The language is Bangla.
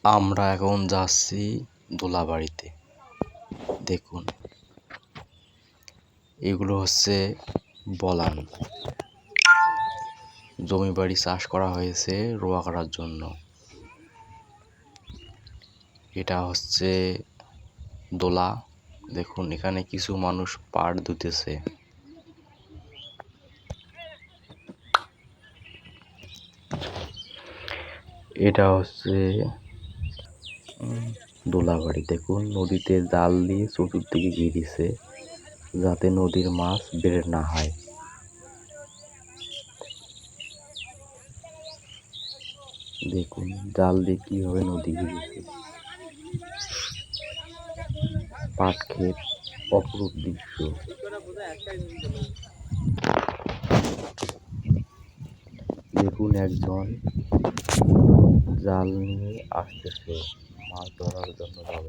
আমরা এখন যাচ্ছি দোলাবাড়িতে। দেখুন, এগুলো হচ্ছে বলান। জমি বাড়ি চাষ করা হয়েছে রোয়া করার জন্য। এটা হচ্ছে দোলা। দেখুন, এখানে কিছু মানুষ পাট ধুতেছে। এটা হচ্ছে দোলাবাড়ি। দেখুন, নদীতে জাল দিয়ে চতুর্দিকে ঘিরেছে যাতে নদীর মাছ বের না হয়। দেখুন, জাল দিয়ে কিভাবে নদী ঘিরেছে। পাট ক্ষেত, অপরূপ দৃশ্য। দেখুন, একজন জাল নিয়ে আসতেছে মাছ ধরার জন্য যাবে।